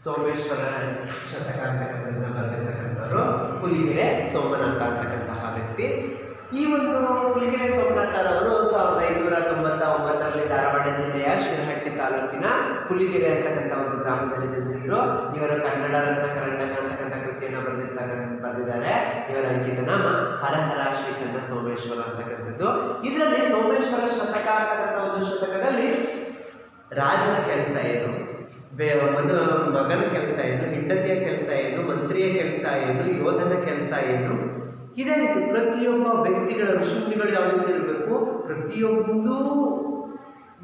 ಸೋಮೇಶ್ವರನ ಶತಕ ಅಂತಕ್ಕಂಥದ್ದನ್ನ ಬರೆದಿರ್ತಕ್ಕಂಥವ್ರು ಹುಲಿಗೆರೆ ಸೋಮನಾಥ ಅಂತಕ್ಕಂತಹ ವ್ಯಕ್ತಿ. ಈ ಒಂದು ಹುಲಿಗೆರೆ ಸೋಮನಾಥರವರು 1599ರಲ್ಲಿ ಧಾರವಾಡ ಜಿಲ್ಲೆಯ ಶಿರಹಟ್ಟಿ ತಾಲೂಕಿನ ಹುಲಿಗೆರೆ ಅಂತಕ್ಕಂಥ ಒಂದು ಗ್ರಾಮದಲ್ಲಿ ಜನಿಸಿದ್ರು. ಇವರು ಕನ್ನಡ ರತ್ನ ಕರ್ನಾಟಕ ಅಂತಕ್ಕಂಥ ಕೃತಿಯನ್ನು ಬರೆದಿದ್ದಾರೆ. ಇವರ ಅಂಕಿತ ನಾಮ ಹರಹರ ಶ್ರೀ ಚನ್ನ ಸೋಮೇಶ್ವರ ಅಂತಕ್ಕಂಥದ್ದು. ಇದರಲ್ಲಿ ಸೋಮೇಶ್ವರ ಶತಕ ಅಂತಕ್ಕಂಥ ಒಂದು ಶತಕದಲ್ಲಿ ರಾಜನ ಕೆಲಸ ಏನು, ಮಗನ ಕೆಲಸ ಏನು, ಹೆಂಡತಿಯ ಕೆಲಸ ಏನು, ಮಂತ್ರಿಯ ಕೆಲಸ ಏನು, ಯೋಧನ ಕೆಲಸ ಏನು, ಇದೇ ರೀತಿ ಪ್ರತಿಯೊಬ್ಬ ವ್ಯಕ್ತಿಗಳ ಋಷಿಮುನಿಗಳು ಯಾವ ರೀತಿ ಇರಬೇಕು, ಪ್ರತಿಯೊಂದು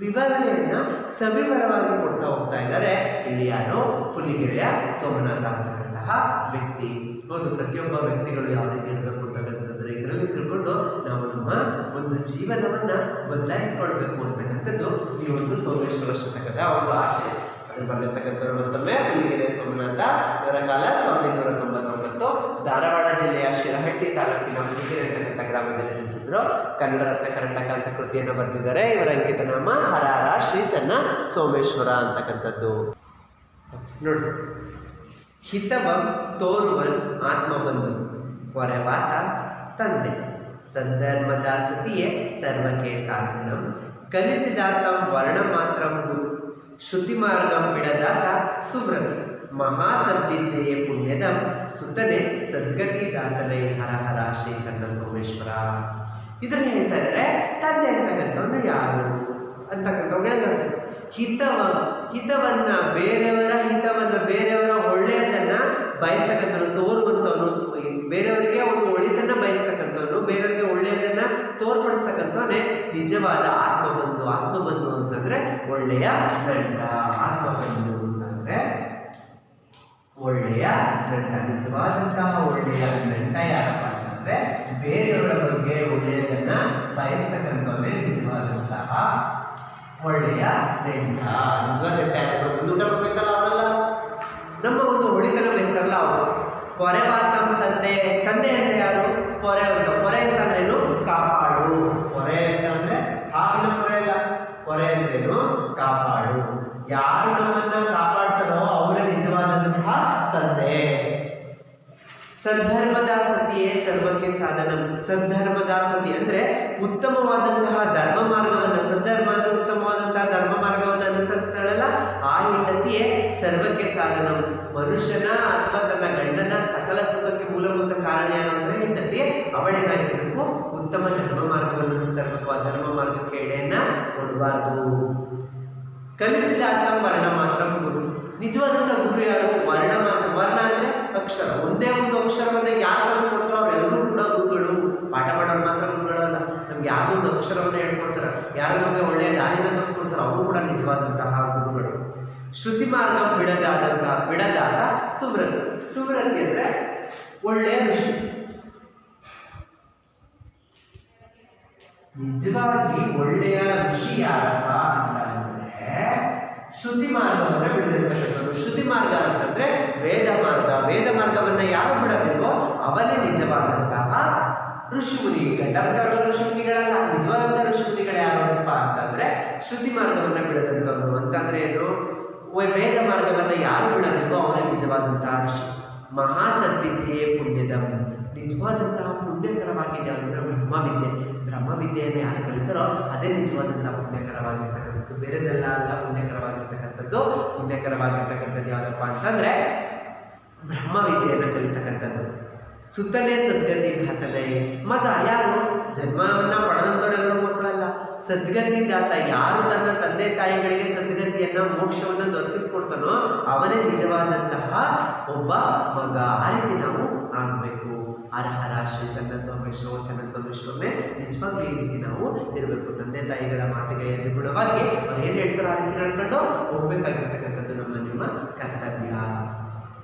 ವಿವರಣೆಯನ್ನ ಸವಿವರವಾಗಿ ಕೊಡ್ತಾ ಹೋಗ್ತಾ ಇದ್ದಾರೆ. ಇಲ್ಲಿ ಯಾರೋ ಹುಲಿಗೆರೆಯ ಸೋಮನಾಥ ಅಂತಕ್ಕಂತಹ ವ್ಯಕ್ತಿ. ಹೌದು, ಪ್ರತಿಯೊಬ್ಬ ವ್ಯಕ್ತಿಗಳು ಯಾವ ರೀತಿ ಇರಬೇಕು ಅಂತಕ್ಕಂಥದ್ರೆ ಇದರಲ್ಲಿ ತಿಳ್ಕೊಂಡು ನಾವು ನಮ್ಮ ಒಂದು ಜೀವನವನ್ನ ಬದಲಾಯಿಸಿಕೊಳ್ಬೇಕು ಅಂತಕ್ಕಂಥದ್ದು ಈ ಒಂದು ಸೋಮೇಶ್ವರ ಶತಕದ ಒಂದು ಆಶಯ. ಅದನ್ನು ಬರೆದಿರ್ತಕ್ಕಂಥವ್ರು ಮತ್ತೊಮ್ಮೆ ಹುಲಿಗೆರೆ ಸೋಮನಾಥ. ಇವರ ಕಾಲ 1599. ಧಾರವಾಡ ಜಿಲ್ಲೆಯ ಶಿರಹಟ್ಟಿ ತಾಲೂಕಿನ ಹುಲಿಗೆರೆ ಅಂತಕ್ಕಂಥ ಗ್ರಾಮದಲ್ಲಿ ಜನಿಸಿದ್ರು. ಕನ್ನಡ ರತ್ನ ಕರ್ನಾಟಕ ಅಂತ ಕೃತಿಯನ್ನು ಬರೆದಿದ್ದಾರೆ. ಇವರ ಅಂಕಿತ ನಾಮ ಹರಹರ ಶ್ರೀ ಚನ್ನ ಸೋಮೇಶ್ವರ ಅಂತಕ್ಕಂಥದ್ದು. ನೋಡಿ, ಹಿತವಂ ತೋರುವನ್ ಆತ್ಮಬಂಧು ಪೊರೆವಾತ ತಂದೆ ಸದ್ಧರ್ಮದ ಸತಿಯೇ ಸರ್ವಕ್ಕೆ ಸಾಧನಂ ಕಲಿಸಿದಾತಂ ವರ್ಣ ಮಾತ್ರಂ ಗುರು ಶ್ರುತಿ ಮಾರ್ಗಂ ಬಿಡದಾತ ಸುವ್ರತಿ ಮಹಾಸದ್ವಿದ್ಯೆಯೇ ಪುಣ್ಯದಂ ಸುತನೆ ಸದ್ಗತಿ ದಾತನೇ ಹರಹರ ಶ್ರೀ ಚನ್ನ ಸೋಮೇಶ್ವರ. ಇದರಲ್ಲಿ ಹೇಳ್ತಾ ಇದ್ದಾರೆ ತಂದೆ ಅಂತಕ್ಕಂಥವನು ಯಾರು ಅಂತಕ್ಕಂಥವ್ರು ಹಿತವನ್ನ ಬೇರೆಯವರ ಒಳ್ಳೆಯದನ್ನ ಬಯಸ್ತಕ್ಕಂಥವ್ರು, ತೋರುವಂಥವನು, ಬೇರೆಯವರಿಗೆ ಒಂದು ಒಳ್ಳೆಯದನ್ನ ಬಯಸ್ತಕ್ಕಂಥವನು, ಬೇರೆಯವರಿಗೆ ಒಳ್ಳೆಯದನ್ನ ತೋರ್ಪಡಿಸ್ತಕ್ಕಂಥವನೇ ನಿಜವಾದ ಆತ್ಮಬಂಧು. ಆತ್ಮಬಂಧು ಅಂತಂದ್ರೆ ಒಳ್ಳೆಯ ಗಂಡ. ಆತ್ಮಬಂಧು ಅಂತಂದ್ರೆ ಒಳ್ಳೆಯ ಗಂಡ. ನಿಜವಾದಂತಹ ಒಳ್ಳೆಯ ಗಂಡ ಯಾರಪ್ಪ ಅಂತಂದ್ರೆ ಬೇರೆಯವರ ಬಗ್ಗೆ ಒಳ್ಳೆಯದನ್ನ ಬಯಸ್ತಕ್ಕಂಥವನೇ ನಿಜವಾದಂತಹ ಒಳ್ಳೆಯ ಗಂಡ. ನಿಜವಾದ ಗಂಡ ಯಾರು? ಒಂದು ಊಟ ಮಾಡ್ಬೇಕಲ್ಲ ಅವರೆಲ್ಲ, ನಮ್ಮ ಒಂದು ಒಳಿತನ ಬಯಸ್ತಾರಲ್ಲ ಅವರು. ಪೊರೆವಾತಂ ತಂದೆ. ತಂದೆ ಅಂದ್ರೆ ಯಾರು? ಪೊರೆ ಅಂತಂದ್ರೇನು? ಕಾಪಾಡು. ಪೊರೆ ಅಂತಂದ್ರೆ ಹಾವಿನ ಪೊರೆ ಅಲ್ಲ, ಪೊರೆ ಅಂದ್ರೇನು? ಕಾಪಾಡು. ಯಾರು ನಮ್ಮನ್ನ ಕಾಪಾಡ್ತಾರೋ ಅವರೇ ನಿಜವಾದಂತಹ ತಂದೆ. ಸದ್ಧರ್ಮದ ಸತಿಯೇ ಸರ್ವಕ್ಕೆ ಸಾಧನ. ಸದ್ಧರ್ಮದ ಸತಿ ಅಂದ್ರೆ ಉತ್ತಮವಾದಂತಹ ಧರ್ಮ ಮಾರ್ಗವನ್ನು, ಸದ್ಧರ್ಮ ಅಂದ್ರೆ ಉತ್ತಮವಾದಂತಹ ಧರ್ಮ ಮಾರ್ಗವನ್ನು ಅನುಸರಿಸ್ತಾಳಲ್ಲ ಆ ಹೆಂಡತಿಯೇ ಸರ್ವಕ್ಕೆ ಸಾಧನ. ಮನುಷ್ಯನ ಅಥವಾ ತನ್ನ ಗಂಡನ ಸಕಲ ಸುಖಕ್ಕೆ ಮೂಲಭೂತ ಕಾರಣ ಯಾರು ಅಂದ್ರೆ ಹೆಂಡತಿಯೇ. ಅವಳೇನಾಗಿರ್ಬೇಕು? ಉತ್ತಮ ಧರ್ಮ ಮಾರ್ಗವನ್ನು ಅನುಸರಿಸಬೇಕು. ಆ ಧರ್ಮ ಮಾರ್ಗಕ್ಕೆ ಎಡೆಯನ್ನ ಕೊಡಬಾರ್ದು. ಕಲಿಸಿದಾತ ವರ್ಣ ಮಾತ್ರ ಗುರು. ನಿಜವಾದಂಥ ಗುರು ಯಾರು? ವರ್ಣ ಮಾತ್ರ. ವರ್ಣ ಅಂದ್ರೆ ಅಕ್ಷರ. ಒಂದೇ ಒಂದು ಅಕ್ಷರವನ್ನ ಯಾರು ಕಲಿಸ್ಕೊಡ್ತಾರೋ ಅವರೆಲ್ಲರೂ ಕೂಡ ಗುರುಗಳು. ಪಾಠ ಮಾಡೋರು ಮಾತ್ರ ಗುರುಗಳಲ್ಲ. ನಮ್ಗೆ ಯಾವುದೊಂದು ಅಕ್ಷರವನ್ನು ಹೇಳ್ಕೊಡ್ತಾರೆ, ಯಾರು ನಮಗೆ ಒಳ್ಳೆಯ ದಾರಿನ ತೋರಿಸ್ಕೊಡ್ತಾರೋ ಅವರು ಕೂಡ ನಿಜವಾದಂತಹ ಗುರುಗಳು. ಶ್ರುತಿ ಮಾರ್ಗ ಬಿಡದಾದ ಸುವ್ರತಿ. ಸುವ್ರತಿ ಅಂದ್ರೆ ಒಳ್ಳೆಯ ಋಷಿ. ನಿಜವಾಗಿ ಒಳ್ಳೆಯ ಋಷಿ ಯಾರಪ್ಪ ಅಂತಂದ್ರೆ ಶ್ರುತಿ ಮಾರ್ಗವನ್ನು ಬಿಡದಿರ್ತಕ್ಕಂಥದ್ದು. ಶ್ರುತಿ ಮಾರ್ಗ ಅಂತಂದ್ರೆ ವೇದ ಮಾರ್ಗ. ವೇದ ಮಾರ್ಗವನ್ನ ಯಾರು ಬಿಡದಿಲ್ವೋ ಅವನೇ ನಿಜವಾದಂತಹ ಋಷಿಮುನಿ. ಗಂಡರ್ಕರಲ್ಲ ಋಷಿಮುನಿಗಳಲ್ಲ. ನಿಜವಾದಂತಹ ಋಷಿಮುನಿಗಳು ಯಾರಪ್ಪ ಅಂತಂದ್ರೆ ಶ್ರುತಿ ಮಾರ್ಗವನ್ನ ಬಿಡದಂಥವ್ರು. ಅಂತಂದ್ರೆ ಏನು? ವೇದ ಮಾರ್ಗವನ್ನ ಯಾರು ಬಿಡದಿಲ್ವೋ ಅವನೇ ನಿಜವಾದಂತಹ ಋಷಿ. ಮಹಾಸದ್ವಿದ್ಯೆಯೇ ಪುಣ್ಯದಂ. ನಿಜವಾದಂತಹ ಪುಣ್ಯಕರವಾಗಿದೆ ಅಂದ್ರೆ ಬ್ರಹ್ಮವಿದ್ಯೆ. ಬ್ರಹ್ಮವಿದ್ಯೆಯನ್ನು ಯಾರು ಕಲಿತಾರೋ ಅದೇ ನಿಜವಾದಂತಹ ಪುಣ್ಯಕರವಾಗಿರ್ತಕ್ಕಂಥದ್ದು. ಬೇರೆದೆಲ್ಲ ಅಲ್ಲ ಪುಣ್ಯಕರವಾಗಿರ್ತಕ್ಕಂಥದ್ದು. ಪುಣ್ಯಕರವಾಗಿರ್ತಕ್ಕಂಥದ್ದು ಯಾವುದಪ್ಪ ಅಂತಂದ್ರೆ ಬ್ರಹ್ಮವಿದ್ಯೆಯನ್ನು ಕಲಿತಕ್ಕಂಥದ್ದು. ಸುತ್ತನೇ ಸದ್ಗತಿ ದಾತನೇ. ಮಗ ಯಾರು? ಜನ್ಮವನ್ನ ಪಡೆದಂಥವರೆಲ್ಲರೂ ಮಕ್ಕಳಲ್ಲ. ಸದ್ಗತಿ ದಾತ ಯಾರು ತನ್ನ ತಂದೆ ತಾಯಿಗಳಿಗೆ ಸದ್ಗತಿಯನ್ನ ಮೋಕ್ಷವನ್ನ ದೊರಕಿಸ್ಕೊಡ್ತಾನೋ ಅವನೇ ನಿಜವಾದಂತಹ ಒಬ್ಬ ಮಗ. ಆ ರೀತಿ ನಾವು ಆಗಬೇಕು. ಹರಹರ ಶ್ರೀ ಚನ್ನ ಸೋಮೇಶ್ವರ ಚನ್ನ ಸೋಮೇಶ್ವರನೇ ನಿಜವಾಗ್ಲೂ ಈ ರೀತಿ ನಾವು ಇರಬೇಕು. ತಂದೆ ತಾಯಿಗಳ ಮಾತಿಗೆ ಅನುಗುಣವಾಗಿ ಅವ್ರು ಏನು ಹೇಳ್ತಾರೋ ಆ ರೀತಿ ನಡ್ಕೊಂಡು ಹೋಗ್ಬೇಕಾಗಿರ್ತಕ್ಕಂಥದ್ದು ನಿಮ್ಮ ಕರ್ತವ್ಯ.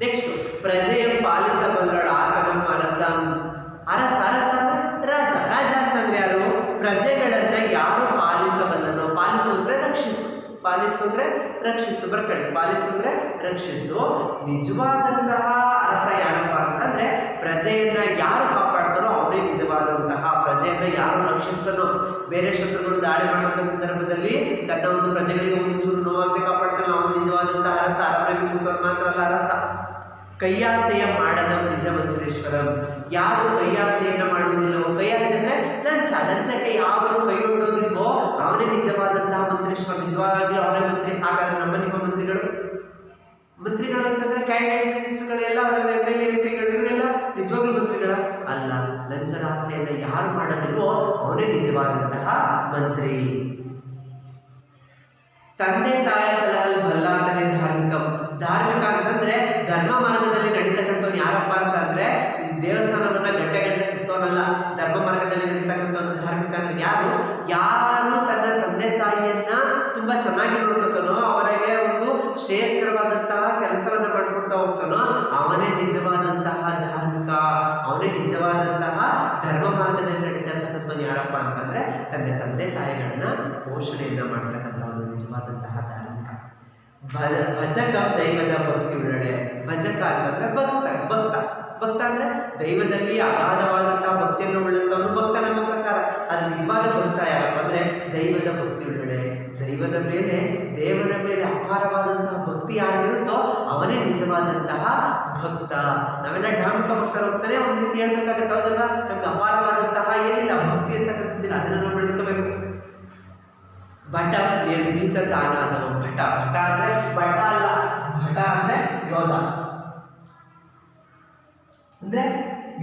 ನೆಕ್ಸ್ಟ್, ಪ್ರಜೆಯ ಪಾಲಿಸಬಲ್ಲಡ ಆತನಂ ಅರಸಂ. ಅರಸ ಅಂದ್ರೆ ರಾಜ. ರಾಜ ಅಂತಂದ್ರೆ ಯಾರು? ಪ್ರಜೆಗಳನ್ನ ಯಾರು ಪಾಲಿಸಬಲ್ಲನೋ. ಪಾಲಿಸೋದ್ರೆ ರಕ್ಷಿಸು. ಪಾಲಿಸೋದ್ರೆ ರಕ್ಷಿಸು. ಬರ್ಕಳಿ. ಪಾಲಿಸೋದ್ರೆ ರಕ್ಷಿಸು. ನಿಜವಾದಂತಹ ಅರಸ ಯಾರಪ್ಪ ಅಂತಂದ್ರೆ ಪ್ರಜೆಯನ್ನ ಯಾರು ಕಾಪಾಡ್ತಾರೋ ಅವನೇ ನಿಜವಾದಂತಹ. ಪ್ರಜೆಯನ್ನ ಯಾರು ರಕ್ಷಿಸ್ತಾನೋ, ಬೇರೆ ಶತ್ರುಗಳು ದಾಳಿ ಮಾಡುವಂಥ ಸಂದರ್ಭದಲ್ಲಿ ತನ್ನ ಒಂದು ಪ್ರಜೆಗಳಿಗೆ ಒಂದು ಚೂರು ನೋವಾಗದೆ ಕಾಪಾಡ್ತಾನಲ್ಲ, ಅವನು ನಿಜವಾದಂತಹ ಅರಸ. ಅರಮನೆಯಲ್ಲಿ ಕೂತವ್ರು ಮಾತ್ರ ಅಲ್ಲ ಅರಸ. ಕೈಯಾಸೆಯ ಮಾಡದ ನಿಜ ಮಂತ್ರೇಶ್ವರಂ. ಯಾರು ಕೈಯಾಸೆಯನ್ನ ಮಾಡುವುದಿಲ್ಲವೋ, ಕೈಯಾಸೆ ಅಂದ್ರೆ ಲಂಚಕ್ಕೆ ಯಾವನು ಕೈಗೊಂಡೋಗಿಲ್ವೋ ಅವನೇ ನಿಜವಾದಂತಹ ಮಂತ್ರೇಶ್ವರ. ನಿಜವಾಗ್ಲೂ ಅವರೇ ಮಂತ್ರಿ. ಹಾಗಾದ್ರೆ ನಮ್ಮ ನಿಮ್ಮ ಮಂತ್ರಿಗಳು ಅಂತಂದ್ರೆ ಕ್ಯಾಂಡಿಡೇಟ್ ಮಿನಿಸ್ಟರ್ಗಳು ಎಲ್ಲ MLA MP ಗಳು ಇವರೆಲ್ಲ ನಿಜವಾಗ್ಲೂ ಮಂತ್ರಿಗಳ ಅಲ್ಲ. ಲಂಚದ ಆಸೆಯನ್ನ ಯಾರು ಮಾಡೋದಿಲ್ವೋ ಅವನೇ ನಿಜವಾದಂತಹ ಮಂತ್ರಿ. ತಂದೆ ತಾಯ ಸಲಹಲ್ ಬಲ್ಲಾಂತನೇ ಧಾರ್ಮಿಕ ಅಂತಂದ್ರೆ ಧರ್ಮ ಮಾರ್ಗದಲ್ಲಿ ನಡೀತಕ್ಕಂಥವ್ನು ಯಾರಪ್ಪ ಅಂತಂದ್ರೆ ಈ ದೇವಸ್ಥಾನವನ್ನ ಗಂಟೆ ಸುತ್ತೋನಲ್ಲ. ಧರ್ಮ ಮಾರ್ಗದಲ್ಲಿ ನಡೀತಕ್ಕಂಥವ್ನು ಧಾರ್ಮಿಕ ಅಂದ್ರೆ ಯಾರು ತನ್ನ ತಂದೆ ತಾಯಿಯನ್ನ ತುಂಬಾ ಚೆನ್ನಾಗಿ ನೋಡ್ಕೊತಾನೋ, ಅವರಿಗೆ ಒಂದು ಶ್ರೇಯಸ್ಕರವಾದಂತಹ ಕೆಲಸವನ್ನ ಮಾಡ್ಕೊಡ್ತಾ ಹೋಗ್ತಾನೋ ಅವನೇ ನಿಜವಾದಂತಹ ಧಾರ್ಮಿಕ. ಅವನೇ ನಿಜವಾದಂತಹ ಧರ್ಮ ಮಾರ್ಗದಲ್ಲಿ ನಡೀತಾ ಇರ್ತಕ್ಕಂಥವ್ನು ಯಾರಪ್ಪ ಅಂತಂದ್ರೆ ತನ್ನ ತಂದೆ ತಾಯಿಗಳನ್ನ ಪೋಷಣೆಯನ್ನ ಮಾಡ್ತಕ್ಕಂಥವ್ನು ನಿಜವಾದಂತಹ ಧಾರ್ಮಿಕ. ಭಜಕ ದೈವದ ಭಕ್ತಿ ಉಳ್ಳಡೆ. ಭಜಕ ಅಂತಂದ್ರೆ ಭಕ್ತ ಅಂದ್ರೆ ದೈವದಲ್ಲಿ ಅಗಾಧವಾದಂತಹ ಭಕ್ತಿಯನ್ನು ಉಳ್ಳಂತವನು ಭಕ್ತ ನಮ್ಮ ಪ್ರಕಾರ. ಅದು ನಿಜವಾದ ಭಕ್ತ ಯಾರಪ್ಪ ಅಂದ್ರೆ ದೈವದ ಭಕ್ತಿ ಉಳ್ಳಡೆ. ದೇವರ ಮೇಲೆ ಅಪಾರವಾದಂತಹ ಭಕ್ತಿ ಯಾರಿಗಿರುತ್ತೋ ಅವನೇ ನಿಜವಾದಂತಹ ಭಕ್ತ. ನಾವೆಲ್ಲ ಧಾರ್ಮಿಕ ಭಕ್ತರು ಅಂತಾನೆ ಒಂದು ರೀತಿ ಹೇಳ್ಬೇಕಾಗತ್ತೆ, ಹೌದಲ್ವಾ? ನಮ್ಗೆ ಅಪಾರವಾದಂತಹ ಏನಿಲ್ಲ ಭಕ್ತಿ ಅಂತ ಕರೆದಿಲ್ಲ, ಅದನ್ನು ನಾವು ಬೆಳೆಸ್ಕೋಬೇಕು. ಭಟ ನಿರ್ಭೀತ ದಾನಾದವ. ಭಟ ಅಂದ್ರೆ ಭಟ ಅಲ್ಲ, ಭಟ ಅಂದ್ರೆ ಯೋಧ. ಅಂದ್ರೆ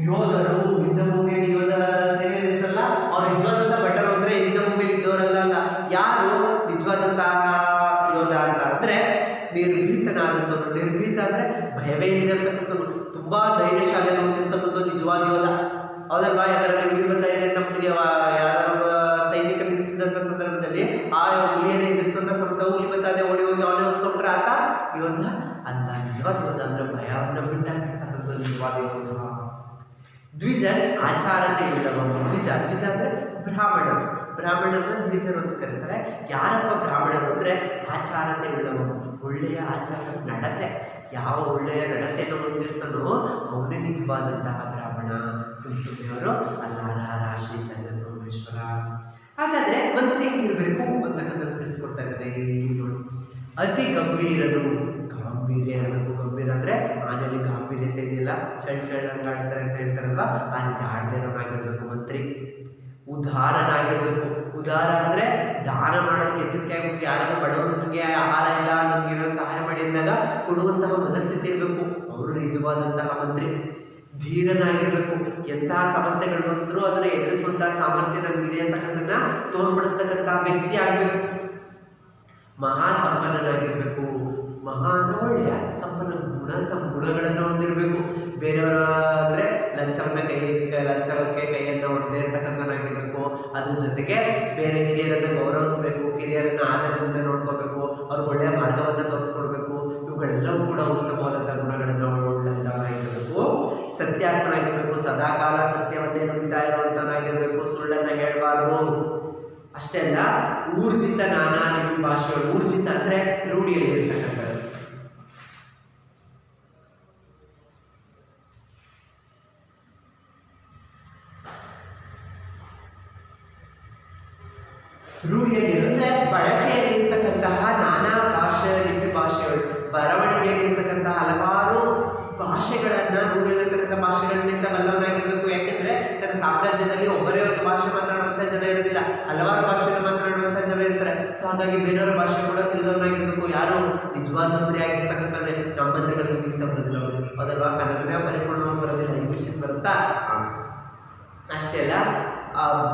ಯೋಧರು ಯುದ್ಧ ಭೂಮಿಯಲ್ಲಿ ಯೋಧರ ಸೇನೆ ಇರುತ್ತಲ್ಲ, ಅವ್ರು ನಿಜವಾದಂತ ಭಟರು ಅಂದ್ರೆ ಯುದ್ಧ ಭೂಮಿಯಲ್ಲಿ ಇದ್ದವರಲ್ಲ. ಯಾರು ನಿಜವಾದಂತಹ ಯೋಧ ಅಂತ ಅಂದ್ರೆ ನಿರ್ಭೀತನಾದಂಥವ್ರು. ನಿರ್ಭೀತ ಅಂದ್ರೆ ಭಯವೇ ಇಲ್ಲದಿರ್ತಕ್ಕಂಥವ್ರು, ತುಂಬಾ ಧೈರ್ಯಶಾಲಿಯನ್ನು ಹೊಂದಿರ್ತಕ್ಕಂಥ ನಿಜವಾದ ಯೋಧ, ಹೌದಲ್ವಾ? ಯಾಕಂದ್ರೆ ಹುಲಿ ಬರ್ತಾ ಇದೆ ಅಂತ ನಮಗೆ ಯಾರು ಸೈನಿಕರು ನಿಲ್ಲಿಸಿದಂಥ ಸಂದರ್ಭದಲ್ಲಿ ಆ ಹುಲಿಯನ್ನು ಎದುರಿಸುವಂಥ ಸಮಯ ಹುಲಿ ಬರ್ತಾ ಇದೆ, ಓಡಿ ಹೋಗಿ ಅವನೇ ಹೊಸ್ಕೊಂಡ್ರೆ ಆತ ಯೋಧ ಅಲ್ಲ. ನಿಜವಾದ ಯೋಧ ಅಂದ್ರೆ ಭಯವನ್ನು ಬಿಟ್ಟಾಕಿರ್ತಕ್ಕಂಥ ನಿಜವಾದ ಯೋಧ. ದ್ವಿಜ ಆಚಾರತೆ ಇಲ್ಲವನು. ದ್ವಿಜ ಅಂದ್ರೆ ಬ್ರಾಹ್ಮಣರನ್ನ ದ್ವಿಜರು ಅಂತ ಕರೀತಾರೆ. ಯಾರಪ್ಪ ಬ್ರಾಹ್ಮಣರು ಅಂದ್ರೆ ಆಚಾರತೆ ಉಳ್ಳವನು, ಒಳ್ಳೆಯ ಆಚಾರ ನಡತೆ. ಯಾವ ಒಳ್ಳೆಯ ನಡತೆಯನ್ನು ಹೊಂದಿರ್ತಾನೋ ಅವನೇ ನಿಜವಾದಂತಹ ಬ್ರಾಹ್ಮಣ. ಸುಮ್ಮನೆಯವರು ಅಲ್ಲಾರ ಶ್ರೀ ಚಂದ್ರ ಸೋಮೇಶ್ವರ. ಹಾಗಾದ್ರೆ ಮಂತ್ರಿ ಹೆಂಗಿರ್ಬೇಕು ಅಂತಕ್ಕಂಥದ್ದು ತಿಳಿಸ್ಕೊಡ್ತಾ ಇದ್ದಾರೆ ನೋಡಿ. ಅತಿ ಗಂಭೀರನು. ಗಾಂಭೀರ್ಯ ಇರಬೇಕು. ಗಂಭೀರ ಅಂದ್ರೆ ಆನೆಯಲ್ಲಿ ಗಾಂಭೀರ್ಯತೆ ಇದೆಯಲ್ಲ, ಚಳ್ಚಳ್ಳಂಗೆ ಆಡ್ತಾರೆ ಅಂತ ಹೇಳ್ತಾರಲ್ವ, ಆ ರೀತಿ ಆಡದೇ ಇರೋನಾಗಿರ್ಬೇಕು ಮಂತ್ರಿ. ಉದಾರನಾಗಿರ್ಬೇಕು. ಉದಾರ ಅಂದ್ರೆ ದಾನ ಮಾಡೋದಕ್ಕೆ ಎತ್ತಿದ್ಕೆ ಆಗ್ಬೇಕು. ಯಾರಾದ್ರೂ ಬಡವರಿಗೆ ಆಹಾರ ಇಲ್ಲ, ನಮ್ಗೆ ಏನಾದ್ರು ಸಹಾಯ ಮಾಡಿ ಅಂದಾಗ ಕೊಡುವಂತಹ ಮನಸ್ಥಿತಿ ಇರಬೇಕು. ಅವರು ನಿಜವಾದಂತಹ ಮಂತ್ರಿ. ಧೀರನಾಗಿರ್ಬೇಕು. ಎಂತಹ ಸಮಸ್ಯೆಗಳು ಬಂದರೂ ಅದನ್ನು ಎದುರಿಸುವಂತಹ ಸಾಮರ್ಥ್ಯ ನನಗಿದೆ ಅಂತಕ್ಕಂಥದ್ದನ್ನ ತೋರ್ಪಡಿಸ್ತಕ್ಕಂತಹ ವ್ಯಕ್ತಿ ಆಗಬೇಕು. ಮಹಾಸಂಪನ್ನನಾಗಿರ್ಬೇಕು. ಮಹಾ ಅಂದ್ರೆ ಒಳ್ಳೆಯ ಸಂಪನ್ನ ಗುಣಗಳನ್ನು ಹೊಂದಿರಬೇಕು. ಬೇರೆಯವರ ಅಂದ್ರೆ ಲಂಚಕ್ಕೆ ಕೈಯನ್ನು ಹೊಡೆದೇ ಇರ್ತಕ್ಕಂಥನಾಗಿರ್ಬೇಕು. ಅದ್ರ ಜೊತೆಗೆ ಬೇರೆ ಹಿರಿಯರನ್ನು ಗೌರವಿಸಬೇಕು, ಹಿರಿಯರನ್ನ ಆಧಾರದಿಂದ ನೋಡ್ಕೋಬೇಕು, ಅವ್ರಿಗೆ ಒಳ್ಳೆಯ ಮಾರ್ಗವನ್ನು ತೋರಿಸ್ಕೊಡ್ಬೇಕು. ಇವುಗಳೆಲ್ಲವೂ ಕೂಡ ಉತ್ತಮವಾದಂಥ ಗುಣಗಳನ್ನು ಉಳ್ಳಂತವನಾಗಿರಬೇಕು. ಸತ್ಯಾತ್ಮನಾಗಿರ್ಬೇಕು. ಸದಾಕಾಲ ಸತ್ಯವನ್ನೇ ನುಡಿತಾ ಇರುವಂತವನಾಗಿರ್ಬೇಕು. ಸುಳ್ಳನ್ನು ಹೇಳಬಾರ್ದು. ಅಷ್ಟೇ ಅಲ್ಲ, ಊರ್ಜಿತ ನಾನಾ ಲಿಪಿ ಭಾಷೆಗಳು. ಊರ್ಜಿತ ಅಂದ್ರೆ ರೂಢಿಯಲ್ಲಿ ಇರ್ತಕ್ಕಂಥದ್ದು. ರೂಢಿಯಲ್ಲಿ ಅಂದ್ರೆ ಬಳಕೆಯಲ್ಲಿ ಇರ್ತಕ್ಕಂತಹ ನಾನಾ ಲಿಪಿ ಭಾಷೆಗಳು. ಬರವಣಿಗೆಯಲ್ಲಿ ಇರ್ತಕ್ಕಂತಹ ಹಲವಾರು ಭಾಷೆಗಳನ್ನ, ರೂಢಿಯಲ್ಲಿರ್ತಕ್ಕಂಥ ಭಾಷೆಗಳಿಂದ ಬಲ್ಲವನಾಗಿರ್ಬೇಕು. ಯಾಕೆಂದ್ರೆ ತನ್ನ ಸಾಮ್ರಾಜ್ಯದಲ್ಲಿ ಒಬ್ಬರೇ ಒಂದು ಭಾಷೆ ಮಾತನಾಡುವಂಥ ಜನ ಇರೋದಿಲ್ಲ, ಹಲವಾರು ಭಾಷೆಯನ್ನು ಮಾತನಾಡುವಂಥ ಜನ ಇರ್ತಾರೆ. ಸೊ ಹಾಗಾಗಿ ಬೇರೆಯವರ ಭಾಷೆ ಕೂಡ ತಿಳಿದವನಾಗಿರ್ಬೇಕು. ಯಾರು ನಿಜವಾದ ಮಂತ್ರಿ ಆಗಿರ್ತಕ್ಕಂಥ ನಮ್ಮ ಮಂತ್ರಿಗಳು ಇಂಗ್ಲೀಷ್ ಬರೋದಿಲ್ಲ, ಅದಲ್ವಾ? ಕನ್ನಡನೇ ಪರಿಪೂರ್ಣವಾಗಿ ಬರೋದಿಲ್ಲ, ಇಂಗ್ಲೀಷ್ ಬರುತ್ತಾ? ಅಷ್ಟೇ ಅಲ್ಲ,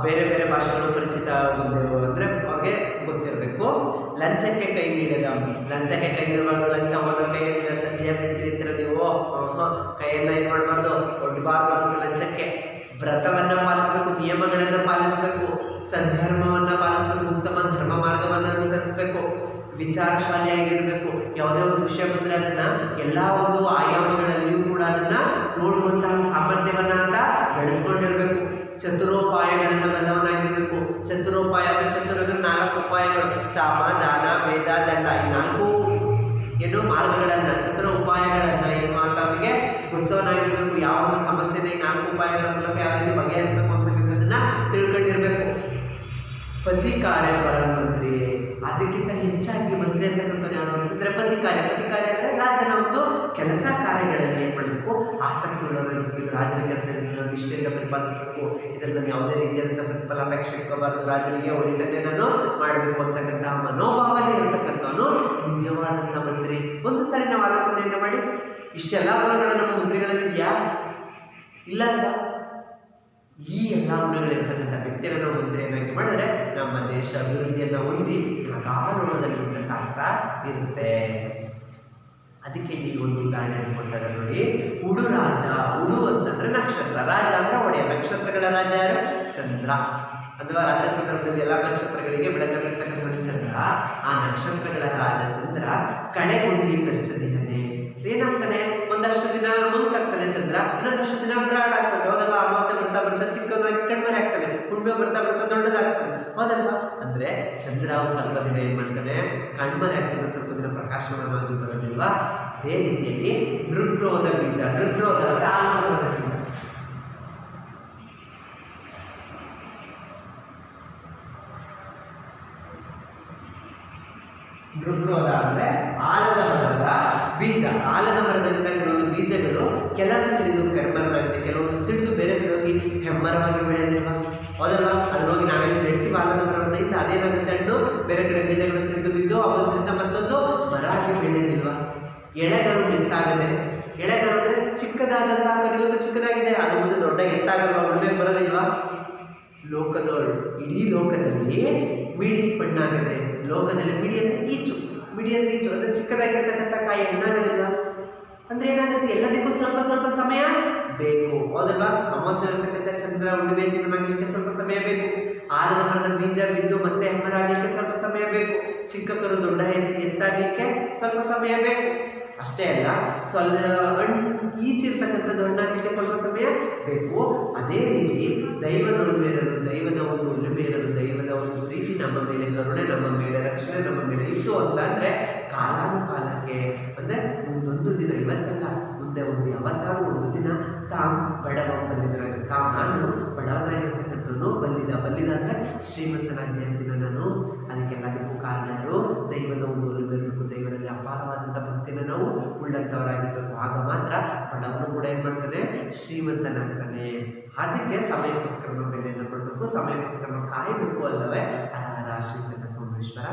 ಬೇರೆ ಬೇರೆ ಭಾಷೆಗಳು ಪರಿಚಿತ ಹೊಂದಿರುವ ಅಂದರೆ ಅವ್ರಿಗೆ ಗೊತ್ತಿರಬೇಕು. ಲಂಚಕ್ಕೆ ಕೈ ನೀಡದ. ಲಂಚಕ್ಕೆ ಕೈ ನೀಡಬಾರ್ದು. ಲಂಚ ಮಾಡೋ ಕೈಯಿಂದ ಸಂಜೆ ನೀಡ್ತೀವಿ ನೀವು ಕೈಯನ್ನು ಏನು ಮಾಡಬಾರ್ದು, ಕೊಡಬಾರ್ದು. ಲಂಚಕ್ಕೆ ವ್ರತವನ್ನು ಪಾಲಿಸಬೇಕು, ನಿಯಮಗಳನ್ನು ಪಾಲಿಸಬೇಕು, ಸದ್ಧರ್ಮವನ್ನು ಪಾಲಿಸಬೇಕು, ಉತ್ತಮ ಧರ್ಮ ಮಾರ್ಗವನ್ನು ಅನುಸರಿಸಬೇಕು, ವಿಚಾರಶಾಲಿಯಾಗಿರಬೇಕು. ಯಾವುದೇ ಒಂದು ವಿಷಯ ಬಂದರೆ ಅದನ್ನು ಎಲ್ಲ ಒಂದು ಆಯಾಮಗಳಲ್ಲಿಯೂ ಕೂಡ ಅದನ್ನು ನೋಡುವಂತಹ ಸಾಮರ್ಥ್ಯವನ್ನು ಅಂತ ಬೆಳೆಸ್ಕೊಂಡಿರಬೇಕು. ಚತುರೋಪಾಯಗಳನ್ನು ಬಲ್ಲವನಾಗಿರಬೇಕು. ಚತುರೋಪಾಯ ಅಂದರೆ ಚತುರದ 4 ಉಪಾಯಗಳು: ಸಾಮ, ದಾನ, ವೇದ, ದಂಡ. ಈ 4 ಮಾರ್ಗಗಳನ್ನು, ಚತುರ ಉಪಾಯಗಳನ್ನು ಏನು ಅಂತ ಅವರಿಗೆ ಗೊತ್ತವನಾಗಿರಬೇಕು. ಯಾವ ಒಂದು ಸಮಸ್ಯೆನ ಈ 4 ಉಪಾಯಗಳ ಮೂಲಕ ಯಾವ ರೀತಿ ಬಗೆಹರಿಸಬೇಕು ಅಂತಕ್ಕಂಥದ್ದನ್ನ ತಿಳ್ಕೊಂಡಿರಬೇಕು. ಪತಿ ಕಾರ್ಯ ಪರಮಂತ್ರಿ. ಅದಕ್ಕಿಂತ ಹೆಚ್ಚಾಗಿ ಮಂತ್ರಿ ಅಂತಕ್ಕಂಥ ಯಾರು ಅಂತಂದ್ರೆ ಪತಿ ಕಾರ್ಯ ಅಂದರೆ ರಾಜನ ಒಂದು ಕೆಲಸ ಕಾರ್ಯಗಳಲ್ಲಿ ಏನು ಮಾಡಬೇಕು, ಆಸಕ್ತಿ ಉಳ್ಳವರಿರಬೇಕು. ಇದು ರಾಜನ ಕೆಲಸ ನಿಷ್ಠೆಯಿಂದ ಪರಿಪಾಲಿಸಬೇಕು, ಇದರಲ್ಲಿ ನಾನು ಯಾವುದೇ ರೀತಿಯಾದಂಥ ಪ್ರತಿಫಲಾಪೇಕ್ಷೆ ಇಟ್ಕೋಬಾರ್ದು, ರಾಜನಿಗೆ ಒಳಿತನ್ನೇ ನಾನು ಮಾಡಬೇಕು ಅಂತಕ್ಕಂಥ ಮನೋಭಾವನೆ ಇರತಕ್ಕಂಥವನು ನಿಜವಾದಂಥ ಮಂತ್ರಿ. ಒಂದು ಸಾರಿ ನಾವು ಆಲೋಚನೆಯನ್ನು ಮಾಡಿ, ಇಷ್ಟೆಲ್ಲ ಗುಣಗಳು ನಮ್ಮ ಮಂತ್ರಿಗಳಲ್ಲಿ ಇದೆಯಾ? ಇಲ್ಲ ಅಲ್ವಾ? ಈ ಎಲ್ಲ ಗುಣಗಳಿರ್ತಕ್ಕಂಥ ವ್ಯಕ್ತಿಯನ್ನು ನಾವು ಮಂತ್ರಿಯನ್ನಾಗಿ ಮಾಡಿದ್ರೆ ನಮ್ಮ ದೇಶ ಅಭಿವೃದ್ಧಿಯನ್ನು ಹೊಂದಿ ನಗಾಲೋಣದಲ್ಲಿ ಸಾಗ್ತಾ ಇರುತ್ತೆ. ಅದಕ್ಕೆ ಇಲ್ಲಿ ಒಂದು ಉದಾಹರಣೆಯನ್ನು ಕೊಡ್ತಾ ಇದ್ದಾರೆ ನೋಡಿ. ಉಡು ರಾಜ, ಉಡು ಅಂತಂದ್ರೆ ನಕ್ಷತ್ರ, ರಾಜ ಅಂದ್ರೆ ಒಡೆಯ. ನಕ್ಷತ್ರಗಳ ರಾಜ ಯಾರು? ಚಂದ್ರ. ಅಥವಾ ರಾತ್ರಿ ಸಂದರ್ಭದಲ್ಲಿ ಎಲ್ಲ ನಕ್ಷತ್ರಗಳಿಗೆ ಬೆಳಕಲ್ಲಿರ್ತಕ್ಕಂಥ ಚಂದ್ರ. ಆ ನಕ್ಷತ್ರಗಳ ರಾಜ ಚಂದ್ರ ಕಳೆಗುಂದಿ ಪೆರ್ಚದಿದ್ದಾನೆ. ಏನಾಗ್ತಾನೆ? ಒಂದಷ್ಟು ದಿನ ಮಂಕಾಗ್ತಾನೆ ಚಂದ್ರ, ಇನ್ನೊಂದಷ್ಟು ದಿನ ಬ್ರಾಡ್ ಆಗ್ತಾನೆ. ಹೌದಲ್ವಾ? ಅಮಾವಾಸ್ಯೆ ಬರ್ತಾ ಬರ್ತಾ ಚಿಕ್ಕದಾಗಿ ಕಣ್ಮರೆ ಆಗ್ತಾನೆ, ಹುಣ್ಣಿಮೆ ಬರ್ತಾ ಬರ್ತಾ ದೊಡ್ಡದಾಗ್ತಾನೆ. ಹೌದಲ್ವಾ? ಅಂದ್ರೆ ಚಂದ್ರ ಸ್ವಲ್ಪ ದಿನ ಏನ್ ಮಾಡ್ತಾನೆ? ಕಣ್ಮರೆ ಆಗ್ತಾನೆ, ಸ್ವಲ್ಪ ದಿನ ಪ್ರಕಾಶಮಾನವಾಗಿ ಬರೋದಿಲ್ವಾ? ಅದೇ ರೀತಿಯಲ್ಲಿ ನೃಗ್ರೋಧ ಬೀಜ, ನೃಗ್ರೋಧ ಅಂದ್ರೆ ಆಲದ ಬೀಜ. ನೃಗ್ರೋಧ ಅಂದ್ರೆ ಆಲದ ಮರದ ಬೀಜ. ಆಲದ ಮರದಿಂದ ಕೆಲವೊಂದು ಬೀಜಗಳು ಕೆಲವು ಸಿಡಿದು ಹೆಮ್ಮರವಾಗಿದೆ, ಕೆಲವೊಂದು ಸಿಡಿದು ಬೇರೆ ಕಡೆ ಹೋಗಿ ಹೆಮ್ಮರವಾಗಿ ಬೆಳೆಯೋದಿಲ್ವಾ? ಹೌದಲ್ವಾ? ಅದನ್ನ ಹೋಗಿ ನಾವೇನು ನೆಡ್ತೀವಿ ಆಲದ ಮರವನ್ನು? ಇಲ್ಲ, ಅದೇನಾಗುತ್ತೆ? ಹಣ್ಣು ಬೇರೆ ಕಡೆ ಬೀಜಗಳು ಸಿಡಿದು ಬಿದ್ದು ಅದರಿಂದ ಮತ್ತೊಂದು ಮರ ಆಗಿ ಬೆಳೆಯೋದಿಲ್ವಾ? ಎಳೆಗಳು ಎತ್ತಾಗದೆ, ಎಳೆಗಳು ಅಂದ್ರೆ ಚಿಕ್ಕದಾದಂತಹ ಕರಿಯುವಂತ ಚಿಕ್ಕದಾಗಿದೆ, ಅದು ಮುಂದೆ ದೊಡ್ಡ ಎತ್ತಾಗಲ್ವಾ? ಉಳ್ಬೇಕು ಬರೋದಿಲ್ವಾ? ಲೋಕದೋಳು, ಇಡೀ ಲೋಕದಲ್ಲಿ ಮಿಡಿ ಹಣ್ಣಾಗದೆ, ಲೋಕದಲ್ಲಿ ಮಿಡಿ ಅಂದ್ರೆ ಈಚು, ಮಿಡಿ ಅಂದ್ರೆ ಈಚು ಅಂದ್ರೆ ಚಿಕ್ಕದಾಗಿರ್ತಕ್ಕಂಥ ಕಾಯಿ ಹಣ್ಣಾಗಲಿಲ್ಲ ಅಂದ್ರೆ ಏನಾಗುತ್ತೆ? ಎಲ್ಲದಕ್ಕೂ ಸ್ವಲ್ಪ ಸ್ವಲ್ಪ ಸಮಯ ಬೇಕು. ಹೌದಲ್ವಾ? ಅಮಾವಾಸ್ಯೆ ಇರತಕ್ಕಂಥ ಚಂದ್ರ ಹುಣ್ಣಿಮೆ ಚಂದ್ರನಾಗಲಿಕ್ಕೆ ಸ್ವಲ್ಪ ಸಮಯ ಬೇಕು. ಆಲದ ಮರದ ಬೀಜ ಬಿದ್ದು ಮತ್ತೆ ಹೆಮ್ಮರಾಗಲಿಕ್ಕೆ ಸ್ವಲ್ಪ ಸಮಯ ಬೇಕು. ಚಿಕ್ಕ ಕರು ದೊಡ್ಡ ಎತ್ತಾಗಲಿಕ್ಕೆ ಸ್ವಲ್ಪ ಸಮಯ ಬೇಕು. ಅಷ್ಟೇ ಅಲ್ಲ, ಈಚಿರ್ತಕ್ಕಂಥದ್ದು ಹಣ್ಣಾಗಲಿಕ್ಕೆ ಸ್ವಲ್ಪ ಸಮಯ ಬೇಕು. ಅದೇ ರೀತಿ ದೈವದ ಒಲುಮೆರಲು, ದೈವದ ಒಂದು ಒಲುಮೆರಲು, ದೈವದ ಒಂದು ಪ್ರೀತಿ ನಮ್ಮ ಮೇಲೆ, ಕರುಣೆ ನಮ್ಮ ಮೇಲೆ, ರಕ್ಷಣೆ ನಮ್ಮ ಮೇಲೆ ಇತ್ತು ಅಂತ ಅಂದ್ರೆ ಕಾಲಾನುಕಾಲಕ್ಕೆ ಅಂದ್ರೆ ಮುಂದೊಂದು ದಿನ, ಇವತ್ತಲ್ಲ ಮುಂದೆ ಒಂದು ಯಾವತ್ತಾದ್ರೂ ಒಂದು ದಿನ ತಾವು ಬಡವ ಬಲ್ಲಿದ, ನಾನು ಬಡವನಾಗಿರ್ತಕ್ಕಂಥವನು ಬಲ್ಲಿದ ಅಂದ್ರೆ ಶ್ರೀಮಂತನಾಗಿದೆ ಅಂತಿನ ನಾನು. ಅದಕ್ಕೆಲ್ಲದಕ್ಕೂ ಕಾರಣ ಯಾರು? ದೈವದ ಒಂದು ಒಲುಮೆ ಇರಬೇಕು, ದೈವದಲ್ಲಿ ಅಪಾರವಾದಂಥ ಭಕ್ತಿನ ನಾವು ಉಳ್ಳಂಥವರಾಗಿರ್ಬೇಕು. ಆಗ ಮಾತ್ರ ಬಡವನು ಕೂಡ ಏನ್ ಮಾಡ್ತಾನೆ? ಶ್ರೀಮಂತನಾಗ್ತಾನೆ. ಅದಕ್ಕೆ ಸಮಯಕ್ಕೋಸ್ಕರ ನಾವು ಬೆಲೆಯನ್ನು ಕೊಡಬೇಕು, ಸಮಯಕ್ಕೋಸ್ಕರ ನಾವು ಕಾಯಬೇಕು ಅಲ್ಲವೇ? ಹರ ಶ್ರೀ ಚಂದ್ರ ಸೋಮೇಶ್ವರ.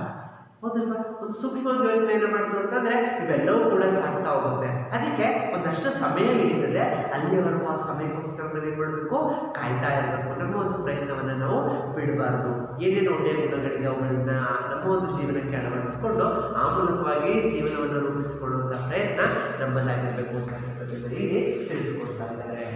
ಹೌದಲ್ವಾ? ಒಂದು ಸೂಕ್ಷ್ಮವಾಗಿ ಯೋಚನೆಯನ್ನು ಮಾಡ್ತು ಅಂತಂದ್ರೆ ಇವೆಲ್ಲವೂ ಕೂಡ ಸಾಗ್ತಾ ಹೋಗುತ್ತೆ. ಅದಕ್ಕೆ ಒಂದಷ್ಟು ಸಮಯ ಹಿಡಿತದೆ, ಅಲ್ಲಿಯವರೆಗೂ ಆ ಸಮಯಕ್ಕೋಸ್ಕರ ಏನ್ ಮಾಡಬೇಕು? ಕಾಯ್ತಾ ಇರಬೇಕು. ನಮ್ಮ ಒಂದು ಪ್ರಯತ್ನವನ್ನು ನಾವು ಬಿಡಬಾರ್ದು. ಏನೇನು ಒಳ್ಳೆಯ ಗುಣಗಳಿದೆ ಅವುಗಳನ್ನ ನಮ್ಮ ಒಂದು ಜೀವನಕ್ಕೆ ಅಳವಡಿಸಿಕೊಂಡು ಆ ಮೂಲಕವಾಗಿ ಜೀವನವನ್ನು ರೂಪಿಸಿಕೊಳ್ಳುವಂಥ ಪ್ರಯತ್ನ ನಮ್ಮದಾಗಿರ್ಬೇಕು ಅಂತ ಇಲ್ಲಿ ತಿಳಿಸ್ಕೊಡ್ತಾ ಇದ್ದಾರೆ.